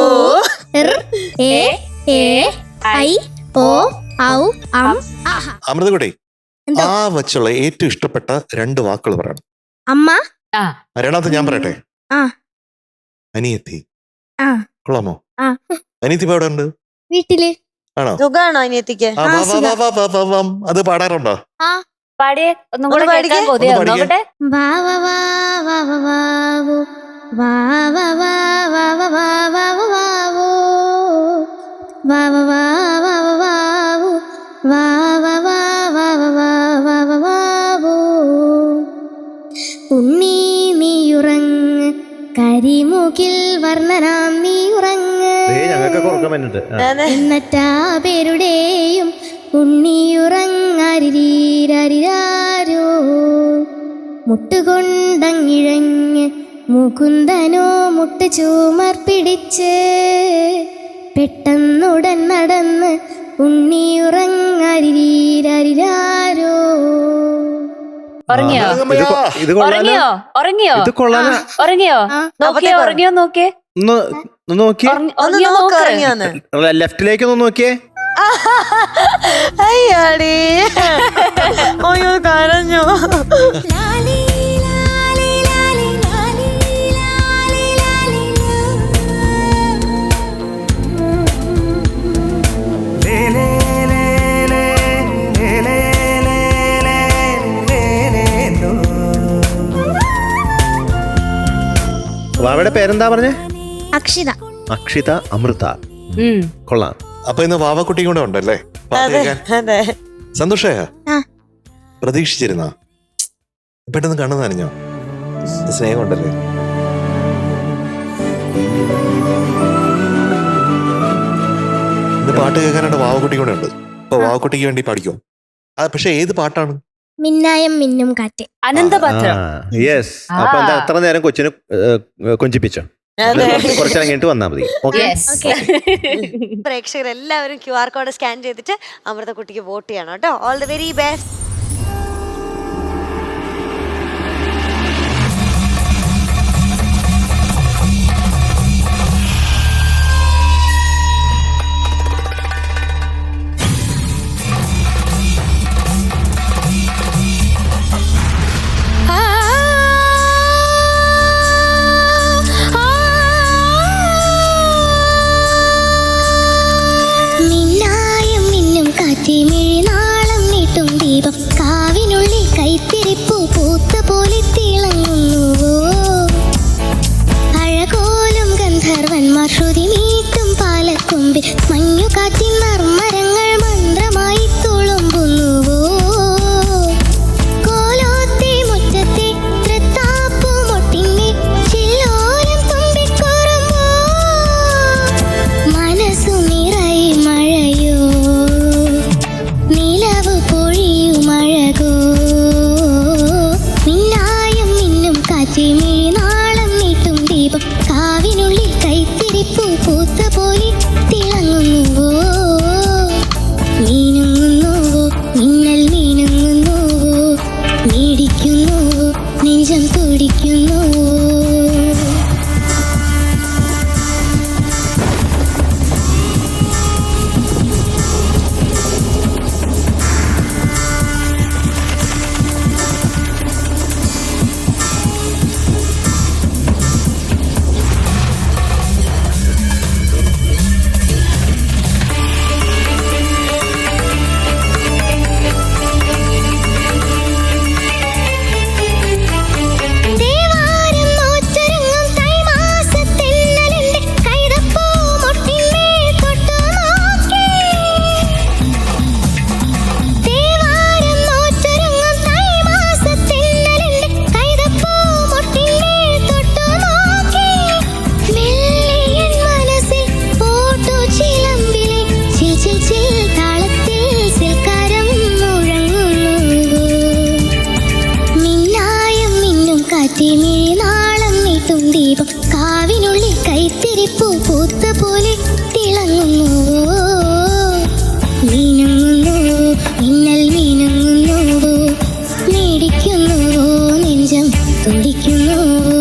ഋ, എ, ഐ, ഓ, ഔ, അം, അഹ. അമൃതകുട്ടി, ആ വച്ചുള്ള ഏറ്റവും ഇഷ്ടപ്പെട്ട 2 വാക്കുകൾ പറയണം. അമ്മ. രണ്ടാമത്തെ ഞാൻ പറയട്ടെ. അനിയത്തി. കൊള്ളാമോ? അനിയത്തി എവിടെ ഉണ്ട്? വീട്ടില്. ആണോ? സുഖാണോ അനിയത്തിക്ക്? അത് പാടാറുണ്ടോ? പാടിയേ, ഒന്നും കൂടെ കേൾക്കാൻ കൊതിയാവും. നോക്കട്ടെ. വാ വാ വാ വാ വാ വാവോ, വാ വാ വാ വാ വാ വാ വാ വാവോ, വാ വാ വാ വാ വാ വാവോ, വാ വാ വാ വാ വാ വാ വാ വാവോ. ഉണ്ണി നീയുറങ്ങ്, കരിമുകിൽ വർണ്ണനാം നീയുറങ്ങ്, എന്നറ്റാ പേരുടെയും ഉണ്ണിയുറങ്ങാരിരീരാരിരാരോ. മുട്ടുകൊണ്ടങ്ങിഴഞ്ഞ് മുകുന്ദനോ മുട്ട് ചൂമർ പിടിച്ച്, പെട്ടെന്നുടൻ നടന്ന് ഉണ്ണിയുറങ്ങാരിരീരാരിരാരോ. ഉറങ്ങിയോ? ഉറങ്ങിയോ? ഉറങ്ങിയോ? ഉറങ്ങിയോ? നോക്കിയോ? ഉറങ്ങിയോ? നോക്കിയേ. ലെഫ്റ്റിലേക്കൊന്ന് നോക്കിയേ. അയ്യാടി, അയ്യോ കരഞ്ഞു. അമ്മയുടെ പേരെന്താ പറഞ്ഞേ? അക്ഷിത. അക്ഷിത അമൃത. ഉം. കൊള്ളാം. അപ്പൊ ഇന്ന് വാവക്കുട്ടിയും കൂടെ ഉണ്ടല്ലേ പാട്ട് കേൾക്കാൻ? അതെ. സന്തോഷായ? ആ. പ്രതീക്ഷിച്ചിരുന്നാ? പെട്ടെന്ന് കണ്ണു നനഞ്ഞോ? സ്നേഹം ഉണ്ടല്ലേ? ഇന്ന് പാട്ട് കേൾക്കാനായിട്ട് വാവക്കുട്ടി കൂടെ ഉണ്ട്. അപ്പൊ വാവക്കുട്ടിക്ക് വേണ്ടി പാടിക്കോ. പക്ഷെ ഏത് പാട്ടാണ്? മിന്നായം മിന്നും കാറ്റ്. അനന്തപത്രം. യെസ്. അപ്പൊ എന്താ അത്ര നേരം കൊച്ചിന് കൊഞ്ചിപ്പിച്ചോ? കുറച്ചു കഴിഞ്ഞിട്ട് വന്നാ മതി. Yes. പ്രേക്ഷകർ എല്ലാവരും QR കോഡ് സ്കാൻ ചെയ്തിട്ട് അമൃതക്കുട്ടിക്ക് വോട്ട് ചെയ്യണം കേട്ടോ. All the very best. മിന്നായം മിന്നും കാറ്റി മിഴിനാളം നീട്ടും ദീപം കാവിനുള്ളിൽ കൈത്തിരിപ്പൂ പൂത്ത പോലെ തിളങ്ങുന്നുവോ അഴകോലും ഗന്ധർവന്മാർ ശ്രുതി മീട്ടും പാലക്കൊമ്പിൽ മഞ്ഞുകാറ്റിൻ നർമ്മരങ്ങൾ മന്ത്രമായി തുളുമ്പുന്നുവോ കോലോത്തെ മുറ്റത്തെ തൃത്താപ്പൂ മൊട്ടിന്മേൽ ചില്ലോരം തുമ്പിക്കുറുമ്പോ മനസ്സു നിറയെ മഴയോ നിലവ് പൊഴിയുമഴകോ മിന്നായം മിന്നും കാറ്റി മിഴിനാളം നീട്ടും ദീപം കാവിനുള്ളിൽ കൈത്തിരിപ്പൂ പൂത്ത പോലെ തിളങ്ങുന്നുവോ മീനുങ്ങുന്നുവോ മിന്നൽ മീനുങ്ങുന്നുവോ മിടിക്കുന്നുവോ നെഞ്ചം തുടിക്കുന്നുവോ ദേവാരം നോച്ചൊരുങ്ങും തൈമാസത്തെന്നലിന്റെ കൈതപ്പൂ മൊട്ടിന്മേൽ തൊട്ടു നോക്കി ദേവാരം നോച്ചൊരുങ്ങും തൈമാസത്തെന്നലിന്റെ കൈതപ്പൂ മൊട്ടിന്മേൽ തൊട്ടു നോക്കി മെല്ലെ എൻ മനസ്സിൽ ഓട്ടു ചിലമ്പിലെ ചിൽ ചിൽ ചിൽ താളത്തിൽ സിൽക്കാരം മുഴങ്ങുന്നു മിന്നായം മിന്നും കാറ്റി മിഴിനാളം നീട്ടും ദീപം കാവിനുള്ളിൽ കൈത്തിരിപ്പൂ പൂത്ത പോലെ തിളങ്ങുന്നുവോ മീനുങ്ങുന്നുവോ മിന്നൽ മീനുങ്ങുന്നുവോ മിടിക്കുന്നുവോ നെഞ്ചം തുടിക്കുന്നുവോ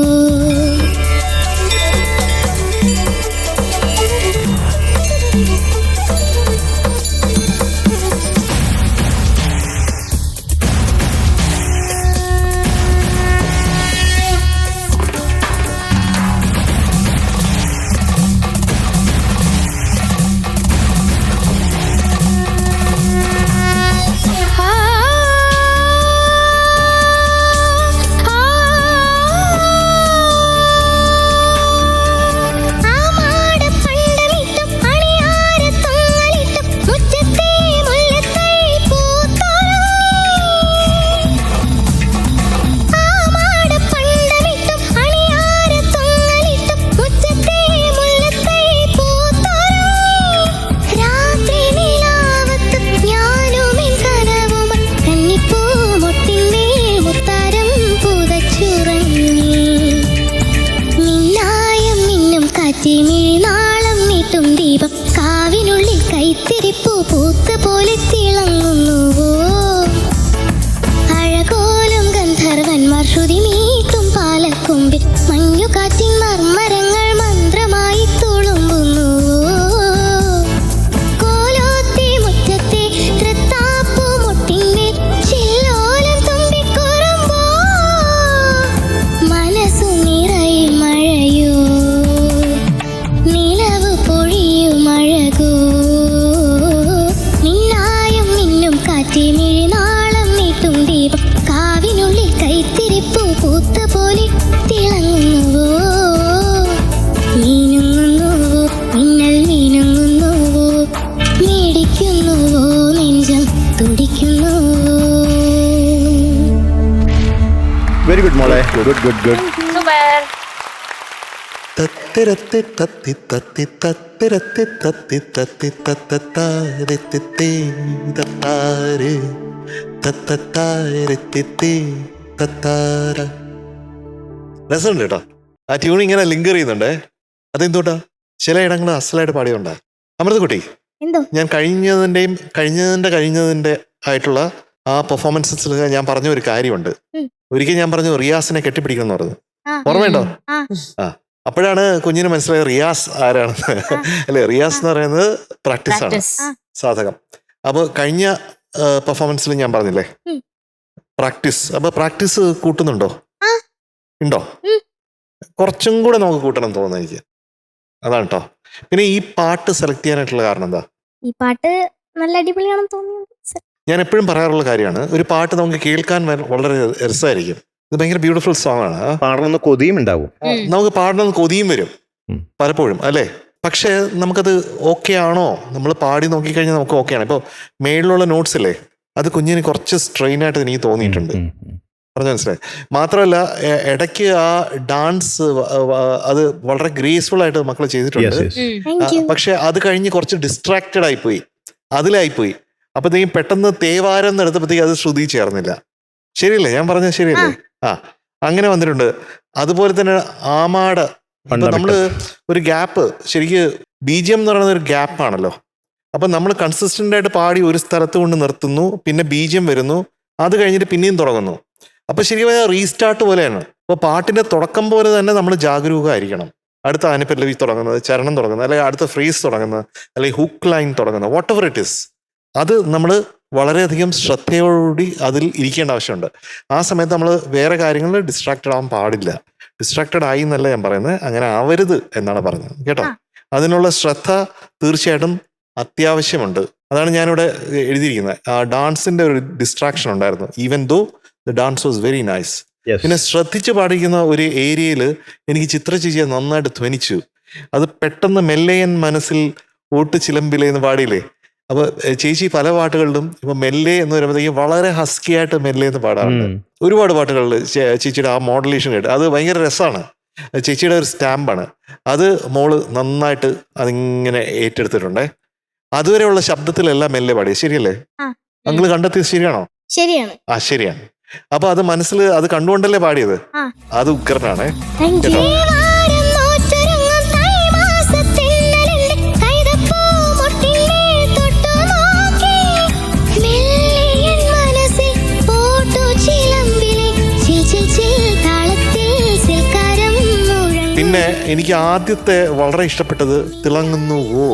ഗുഡ് മോളെ, ഗുഡ് ഗുഡ് ഗുഡ്. സൂപ്പർ. തത്തിരത്തി തത്തി തത്തി തത്തിരത്തി തത്തി തത്തി തത്തത്താരത്തി തത്താര് തത്തത്താരത്തി തത്താര. രസമുണ്ട് കേട്ടോ. ആ ട്യൂൺ ഇങ്ങനെ ലിങ്കർ ചെയ്യുന്നുണ്ടേ. അതെന്തോട്ടാ ചില ഇടങ്ങൾ അസലായിട്ട് പാടിയുണ്ടാ. അമൃതക്കുട്ടി, എന്തോ ഞാൻ കഴിഞ്ഞതിന്റെ ആയിട്ടുള്ള ആ പെർഫോമൻസസിൽ ഞാൻ പറഞ്ഞ ഒരു കാര്യമുണ്ട്. ഒരിക്കൽ ഞാൻ പറഞ്ഞു റിയാസിനെ കെട്ടിപ്പിടിക്കണം എന്ന് പറഞ്ഞു. ഓർമ്മയുണ്ടോ? ആ, അപ്പോഴാണ് കുഞ്ഞിന് മനസ്സിലായത് റിയാസ് ആരാണെന്ന്. അല്ലെ, റിയാസ് എന്ന് പറയുന്നത് പ്രാക്ടീസ് ആണ്, സാധകം. അപ്പൊ കഴിഞ്ഞ പെർഫോമൻസിൽ ഞാൻ പറഞ്ഞില്ലേ പ്രാക്ടീസ്. അപ്പൊ പ്രാക്ടീസ് കൂട്ടുന്നുണ്ടോ? ഉണ്ടോ? കുറച്ചും കൂടെ നമുക്ക് കൂട്ടണം തോന്നുന്നു എനിക്ക്. അതാണ് കേട്ടോ. പിന്നെ ഈ പാട്ട് സെലക്ട് ചെയ്യാനായിട്ടുള്ള കാരണം എന്താ? ഈ പാട്ട് നല്ല അടിപൊളിയാണെന്ന് തോന്നിയത്. ഞാൻ എപ്പോഴും പറയാറുള്ള കാര്യമാണ്, ഒരു പാട്ട് നമുക്ക് കേൾക്കാൻ വളരെ രസമായിരിക്കും. ഇത് ഭയങ്കര ബ്യൂട്ടിഫുൾ സോങ് ആണ്. പാടണമെന്ന് കൊതിയും ഉണ്ടാവും, നമുക്ക് പാടണമെന്ന് കൊതിയും വരും പലപ്പോഴും, അല്ലേ? പക്ഷെ നമുക്കത് ഓക്കെ ആണോ? നമ്മൾ പാടി നോക്കിക്കഴിഞ്ഞാൽ നമുക്ക് ഓക്കെ ആണ്. ഇപ്പോൾ മേളിലുള്ള നോട്ട്സ് ഇല്ലേ, അത് കുഞ്ഞിന് കുറച്ച് സ്ട്രെയിൻ ആയിട്ട് എനിക്ക് തോന്നിയിട്ടുണ്ട്. പറഞ്ഞു മനസ്സിലായി. മാത്രമല്ല ഇടയ്ക്ക് ആ ഡാൻസ് അത് വളരെ ഗ്രേസ്ഫുൾ ആയിട്ട് മക്കൾ ചെയ്തിട്ടുണ്ട്. പക്ഷെ അത് കഴിഞ്ഞ് കുറച്ച് ഡിസ്ട്രാക്റ്റഡ് ആയിപ്പോയി, അതിലായിപ്പോയി. അപ്പത്തേക്കും പെട്ടെന്ന് തേവാരം നടത്തപ്പോഴത്തേക്ക് അത് ശ്രുതി ചേർന്നില്ല. ശരിയല്ലേ ഞാൻ പറഞ്ഞത്? ശരിയല്ലേ? ആ, അങ്ങനെ വന്നിട്ടുണ്ട്. അതുപോലെ തന്നെ ആമാട്, നമ്മള് ഒരു ഗ്യാപ്പ്, ശരിക്ക് ബീജിയം എന്ന് പറയുന്ന ഒരു ഗ്യാപ്പാണല്ലോ. അപ്പൊ നമ്മൾ കൺസിസ്റ്റന്റ് ആയിട്ട് പാടി ഒരു സ്ഥലത്ത് കൊണ്ട് നിർത്തുന്നു, പിന്നെ ബീജിയം വരുന്നു, അത് കഴിഞ്ഞിട്ട് പിന്നെയും തുടങ്ങുന്നു. അപ്പൊ ശരിക്കും റീസ്റ്റാർട്ട് പോലെയാണ്. അപ്പൊ പാട്ടിന്റെ തുടക്കം പോലെ തന്നെ നമ്മൾ ജാഗരൂകമായിരിക്കണം. അടുത്ത അനുപല്ലവി തുടങ്ങുന്നത്, ചരണം തുടങ്ങുന്നത്, അല്ലെങ്കിൽ അടുത്ത ഫ്രീസ് തുടങ്ങുന്നത്, അല്ലെങ്കിൽ ഹുക്ക് ലൈൻ തുടങ്ങുന്നത്, വാട്ട് എവർ ഇറ്റ് ഇസ്, അത് നമ്മൾ വളരെയധികം ശ്രദ്ധയോടുകൂടി അതിൽ ഇരിക്കേണ്ട ആവശ്യമുണ്ട്. ആ സമയത്ത് നമ്മൾ വേറെ കാര്യങ്ങളിൽ ഡിസ്ട്രാക്റ്റഡ് ആവാൻ പാടില്ല. ഡിസ്ട്രാക്റ്റഡ് ആയി എന്നല്ല ഞാൻ പറയുന്നത്, അങ്ങനെ ആവരുത് എന്നാണ് പറഞ്ഞത് കേട്ടോ. അതിനുള്ള ശ്രദ്ധ തീർച്ചയായിട്ടും അത്യാവശ്യമുണ്ട്. അതാണ് ഞാനിവിടെ എഴുതിയിരിക്കുന്നത്. ആ ഡാൻസിന്റെ ഒരു ഡിസ്ട്രാക്ഷൻ ഉണ്ടായിരുന്നു, even though the dance was very nice. പിന്നെ ശ്രദ്ധിച്ച് പാടിക്കുന്ന ഒരു ഏരിയയിൽ എനിക്ക് ചിത്രചേച്ചിയെ നന്നായിട്ട് ധ്വനിച്ചു. അത് പെട്ടെന്ന് മെല്ലയൻ മനസ്സിൽ ഓട്ട് ചിലമ്പിലെ എന്ന് പാടിയില്ലേ. അപ്പൊ ചേച്ചി പല പാട്ടുകളിലും ഇപ്പൊ മെല്ലെ എന്ന് വരുമ്പോഴത്തേക്കും വളരെ ഹസ്കി ആയിട്ട് മെല്ലെ എന്ന് പാടാറുണ്ട്. ഒരുപാട് പാട്ടുകളിൽ ചേച്ചിയുടെ ആ മോഡുലേഷൻ കേട്ട് അത് ഭയങ്കര രസമാണ്. ചേച്ചിയുടെ ഒരു സ്റ്റാമ്പാണ് അത്. മോള് നന്നായിട്ട് അതിങ്ങനെ ഏറ്റെടുത്തിട്ടുണ്ടേ. അതുവരെയുള്ള ശബ്ദത്തിലെല്ലാം മെല്ലെ പാടിയത്. ശരിയല്ലേ? അങ്ങള് കണ്ടെത്തിയത് ശരിയാണോ? ശരിയാണ്. ആ, ശരിയാണ്. അപ്പൊ അത് മനസ്സിൽ അത് കണ്ടുകൊണ്ടല്ലേ പാടിയത്. അത് ഉഗ്രനാണേ കേട്ടോ. പിന്നെ എനിക്ക് ആദ്യത്തെ വളരെ ഇഷ്ടപ്പെട്ടത് തിളങ്ങുന്നുവോ.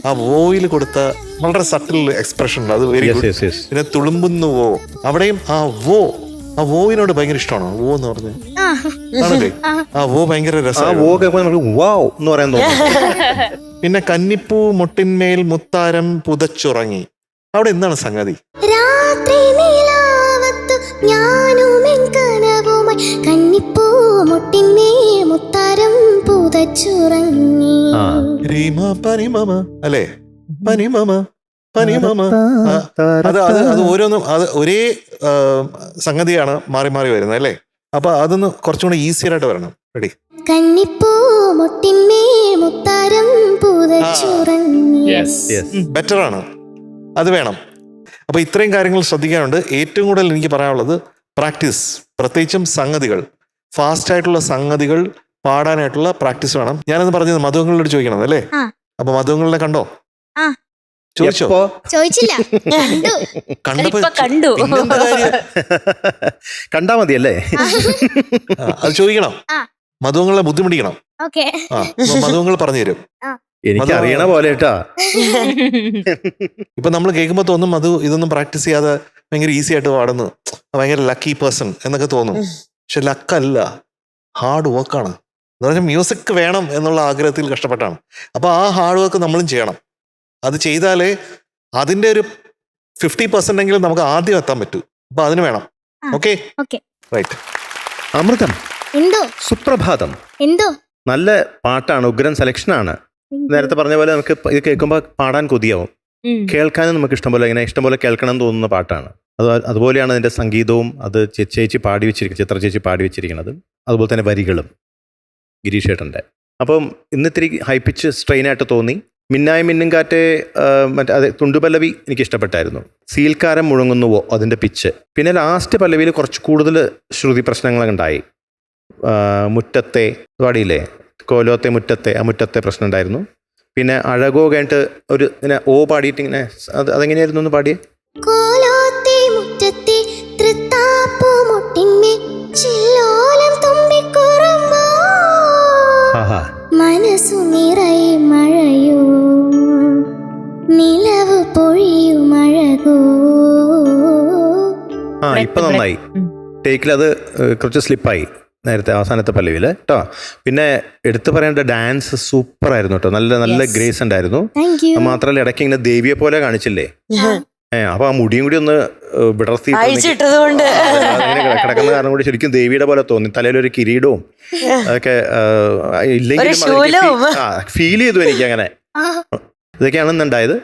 ആ വോയിൽ കൊടുത്ത വളരെ സട്ടിൽ എക്സ്പ്രഷൻ ഉണ്ട്, അത് വെരി ഗുഡ്. പിന്നെ തുളുമ്പുന്നുവോ, അവിടെയും ആ വോയിനോട് ഭയങ്കര ഇഷ്ടമാണോ വോ എന്ന് പറഞ്ഞ്? ആണല്ലേ? ആ വോ ഭയങ്കര രസമാണ്. പിന്നെ കന്നിപ്പൂ മുട്ടിന്മേൽ മുത്താരം പുതച്ചുറങ്ങി, അവിടെ എന്താണ് സംഗതി? അല്ലേ? പനിമമ പനിമമ. അത് ഓരോന്നും അത് ഒരേ സംഗതിയാണ് മാറി മാറി വരുന്നത് അല്ലേ? അപ്പൊ അതൊന്ന് കുറച്ചും കൂടെ ഈസിയർ ആയിട്ട് വരണം. റെഡി? ബെറ്റർ ആണ്, അത് വേണം. അപ്പൊ ഇത്രയും കാര്യങ്ങൾ ശ്രദ്ധിക്കാനുണ്ട്. ഏറ്റവും കൂടുതൽ എനിക്ക് പറയാനുള്ളത് പ്രാക്ടീസ്, പ്രത്യേകിച്ചും സംഗതികൾ, ഫാസ്റ്റ് ആയിട്ടുള്ള സംഗതികൾ പാടാനായിട്ടുള്ള പ്രാക്ടീസ് വേണം. ഞാനത് പറഞ്ഞത് മധുവങ്ങളോട് ചോദിക്കണം അല്ലേ? അപ്പൊ മധുവങ്ങളെ കണ്ടോ? ചോദിച്ചോ? ചോദിച്ചില്ല. കണ്ടു. കണ്ടാ മതിയല്ലേ? അത് ചോദിക്കണം, മധുവങ്ങളെ ബുദ്ധിമുട്ടിക്കണം. മധുവങ്ങൾ പറഞ്ഞു തരും. എനിക്ക് അറിയണ പോലെ കേട്ടാ. ഇപ്പൊ നമ്മൾ കേൾക്കുമ്പോ തോന്നും അത് ഇതൊന്നും പ്രാക്ടീസ് ചെയ്യാതെ ഭയങ്കര ഈസി ആയിട്ട് പാടുന്നു, ഭയങ്കര ലക്കി പേഴ്സൺ എന്നൊക്കെ തോന്നും. പക്ഷെ ലക്കല്ല, ഹാർഡ് വർക്കാണ്. എന്ന് പറഞ്ഞാൽ മ്യൂസിക് വേണം എന്നുള്ള ആഗ്രഹത്തിൽ കഷ്ടപ്പെട്ടാണ്. അപ്പൊ ആ ഹാർഡ് വർക്ക് നമ്മളും ചെയ്യണം. അത് ചെയ്താലേ അതിന്റെ ഒരു 50% എങ്കിലും നമുക്ക് ആദ്യം എത്താൻ പറ്റൂ. അപ്പൊ അതിന് വേണം. Okay, right. അമൃതം, എന്തോ? സുപ്രഭാതം. എന്തോ? നല്ല പാട്ടാണ്, ഉഗ്രൻ സെലക്ഷനാണ്. നേരത്തെ പറഞ്ഞ പോലെ നമുക്ക് ഇത് കേൾക്കുമ്പോൾ പാടാൻ കൊതിയാവും, കേൾക്കാനും നമുക്ക് ഇഷ്ടംപോലെ കേൾക്കണം എന്ന് തോന്നുന്ന പാട്ടാണ്. അതുപോലെയാണ് അതിൻ്റെ സംഗീതവും അത് ചേച്ചി പാടി വെച്ചിരിക്കുന്നത്, ചിത്ര ചേച്ചി പാടി വെച്ചിരിക്കുന്നത്. അതുപോലെ തന്നെ വരികളും ഗിരീഷ് ഏട്ടൻ്റെ. അപ്പം ഇന്നിത്തിരി ഹൈ പിച്ച് സ്ട്രെയിനായിട്ട് തോന്നി. മിന്നായ മിന്നും കാറ്റെ മറ്റേ അതെ തുണ്ടുപല്ലവി എനിക്ക് ഇഷ്ടപ്പെട്ടായിരുന്നു. സീൽക്കാരം മുഴങ്ങുന്നുവോ അതിൻ്റെ പിച്ച്. പിന്നെ ലാസ്റ്റ് പല്ലവിയിൽ കുറച്ച് കൂടുതൽ ശ്രുതി പ്രശ്നങ്ങളൊക്കെ ഉണ്ടായി. മുറ്റത്തെ പാടിയില്ലേ, കോലോത്തെ മുറ്റത്തെ, ആ മുറ്റത്തെ പ്രശ്നം ഉണ്ടായിരുന്നു. പിന്നെ അഴകോ കഴിഞ്ഞിട്ട് ഒരു ഇങ്ങനെ ഓ പാടിയിട്ട് ഇങ്ങനെ അതെങ്ങനെയായിരുന്നു ഒന്ന് പാടിയേ? കോലോത്തെ മുറ്റത്തെ തൃത്താപ്പുമുട്ടിന്മേൽ ചില്ലോലം തുമ്പിക്കുറുമ്പോ മനസ്സു നിറയെ മഴയോ നിലവ് പൊഴിയും അഴകോ. ഇപ്പൊ നന്നായി. ടേക്കിൽ അത് കുറച്ച് സ്ലിപ്പായി നേരത്തെ അവസാനത്തെ പല്ലവിയിൽ കേട്ടോ. പിന്നെ എടുത്തു പറയേണ്ട ഡാൻസ് സൂപ്പർ ആയിരുന്നു കേട്ടോ. നല്ല നല്ല ഗ്രേസ് ഉണ്ടായിരുന്നു. മാത്രമല്ല ഇടയ്ക്ക് ഇങ്ങനെ ദേവിയെ പോലെ കാണിച്ചില്ലേ, അപ്പൊ ആ മുടിയും കൂടി ഒന്ന് വിടർത്തി കിടക്കുന്ന കാരണം കൂടി ശരിക്കും ദേവിയുടെ പോലെ തോന്നി. തലയിലൊരു കിരീടവും അതൊക്കെ ഇല്ലെങ്കിലും ഫീൽ ചെയ്തു എനിക്ക് അങ്ങനെ. ഇതൊക്കെയാണ് ഇന്നുണ്ടായത്.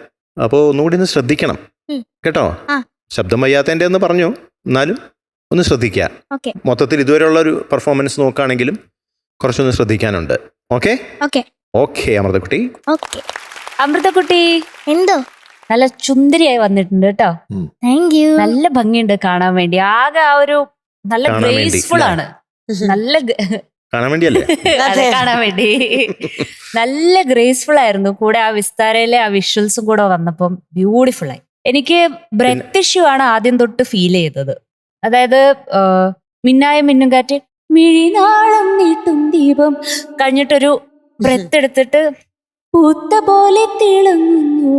അപ്പോൾ ഒന്നുകൂടി ഒന്ന് ശ്രദ്ധിക്കണം കേട്ടോ. ശബ്ദം വയ്യാത്തതിൻ്റെ എന്ന് പറഞ്ഞു, എന്നാലും ഒന്ന് ശ്രദ്ധിക്കുക. മൊത്തത്തിൽ ഇതുവരെയുള്ള ഒരു പെർഫോമൻസ് നോക്കുകയാണെങ്കിലും കുറച്ചൊന്ന് ശ്രദ്ധിക്കാനുണ്ട്. Okay okay അമൃതക്കുട്ടി. അമൃതക്കുട്ടി എന്തോ നല്ല ചുന്ദരിയായി വന്നിട്ടുണ്ട് കേട്ടോ. Thank you. നല്ല ഭംഗിയുണ്ട് കാണാൻ വേണ്ടി. ആകെ ആ ഒരു നല്ല ഗ്രേസ്ഫുൾ ആണ്. നല്ല കാണാൻ വേണ്ടിയല്ലേ? അതെ, കാണാൻ വേണ്ടി നല്ല ഗ്രേസ്ഫുൾ ആയിരുന്നു. കൂടെ ആ വിസ്താരയിലെ ആ വിഷ്വൽസും കൂടെ വന്നപ്പം ബ്യൂട്ടിഫുൾ ആയി. എനിക്ക് ബ്രെത്ത് ഇഷ്യൂ ആണ് ആദ്യം തൊട്ട് ഫീൽ ചെയ്തത്. അതായത് മിന്നായ മിന്നും കാറ്റ് മിഴിനാളം നീട്ടും ദീപം കഴിഞ്ഞിട്ടൊരു ബ്രെത്ത് എടുത്തിട്ട് പൂത്ത പോലെ തിളങ്ങുന്നു,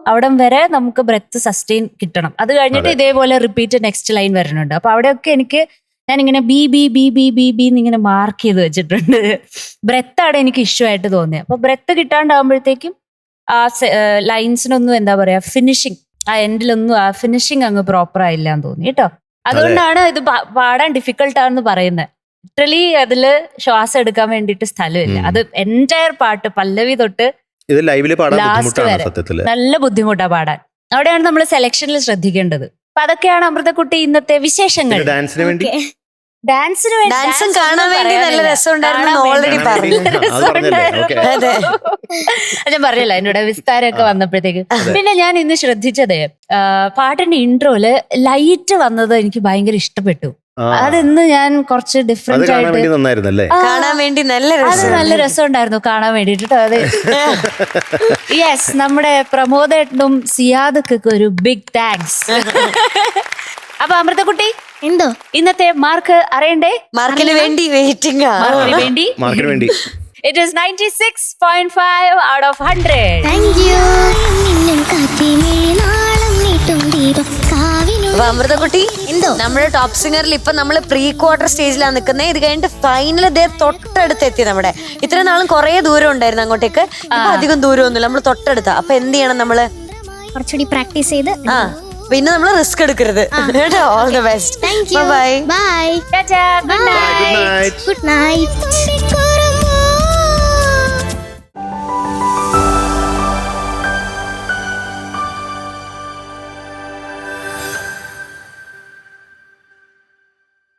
അവിടം വരെ നമുക്ക് ബ്രെത്ത് സസ്റ്റെയിൻ കിട്ടണം. അത് കഴിഞ്ഞിട്ട് ഇതേപോലെ റിപ്പീറ്റ് നെക്സ്റ്റ് ലൈൻ വരണുണ്ട്. അപ്പൊ അവിടെയൊക്കെ എനിക്ക് ഞാനിങ്ങനെ B B B B B B എന്നിങ്ങനെ മാർക്ക് ചെയ്ത് വെച്ചിട്ടുണ്ട്. ബ്രെത്താണ് എനിക്ക് ഇഷ്യൂ ആയിട്ട് തോന്നിയത്. അപ്പൊ ബ്രെത്ത് കിട്ടാണ്ടാകുമ്പോഴത്തേക്കും ആ ലൈൻസിനൊന്നും എന്താ പറയാ ഫിനിഷിങ്, ആ എൻഡിലൊന്നും ആ ഫിനിഷിങ് അങ്ങ് പ്രോപ്പർ ആയില്ല എന്ന് തോന്നി കേട്ടോ. അതുകൊണ്ടാണ് ഇത് പാടാൻ ഡിഫിക്കൽട്ടാണെന്ന് പറയുന്നത്. ലിറ്ററലി അതില് ശ്വാസം എടുക്കാൻ വേണ്ടിയിട്ട് സ്ഥലമില്ല. അത് എൻറ്റയർ പാട്ട് പല്ലവി തൊട്ട് ഇത് ലൈവില് പാടാൻ ലാസ്റ്റ് വരെ നല്ല ബുദ്ധിമുട്ടാ പാടാൻ. അവിടെയാണ് നമ്മൾ സെലക്ഷനിൽ ശ്രദ്ധിക്കേണ്ടത്. അപ്പൊ അതൊക്കെയാണ് അമൃതക്കുട്ടി ഇന്നത്തെ വിശേഷങ്ങൾ. ഡാൻസിന് വേണ്ടി ഡാൻസും കാണാൻ വേണ്ടി നല്ല രസമുണ്ടായിരുന്നു ഓൾറെഡി പറഞ്ഞു. ഞാൻ പറയല്ല എന്നോട് വിസ്താരമൊക്കെ വന്നപ്പോഴത്തേക്ക്. പിന്നെ ഞാൻ ഇന്ന് ശ്രദ്ധിച്ചത് പാട്ടിന്റെ ഇൻട്രോയില് ലൈറ്റ് വന്നത് എനിക്ക് ഭയങ്കര ഇഷ്ടപ്പെട്ടു. അതിന്ന് ഞാൻ കുറച്ച് ഡിഫറെന്റ് ആയിട്ട് കാണാൻ വേണ്ടി അത് നല്ല രസമുണ്ടായിരുന്നു കാണാൻ വേണ്ടിട്ട്. അതെ യെസ്, നമ്മുടെ പ്രമോദേട്ടനും സിയാദൊക്കെ ഒരു ബിഗ് താങ്ക്സ്. അപ്പൊ അമൃതക്കുട്ടി എന്തോ ഇന്നത്തെ മാർക്ക് അറിയണ്ടേ? മാർക്കിന് വേണ്ടി വെയിറ്റിംഗ്. മാർക്കിന് വേണ്ടി it is 96.5 out of 100. Thank you. അമൃതക്കുട്ടി എന്തോ നമ്മുടെ ടോപ്പ് സിംഗറിൽ ഇപ്പൊ നമ്മള് പ്രീ ക്വാർട്ടർ സ്റ്റേജിലാണ് നിൽക്കുന്നത്. ഇത് കഴിഞ്ഞിട്ട് ഫൈനൽ തൊട്ടടുത്ത് എത്തി. നമ്മുടെ ഇത്ര നാളും കുറെ ദൂരം ഉണ്ടായിരുന്നു അങ്ങോട്ടേക്ക്. ഇപ്പൊ അധികം ദൂരമൊന്നുമില്ല, നമ്മൾ തൊട്ടടുത്ത. അപ്പൊ എന്ത് ചെയ്യണം നമ്മള്? കുറച്ചുകൂടി പ്രാക്ടീസ് ചെയ്ത് പിന്നെ നമ്മൾ റിസ്ക് എടുക്കരുത്. All the best. Thank you. Bye bye. Good night. Good night.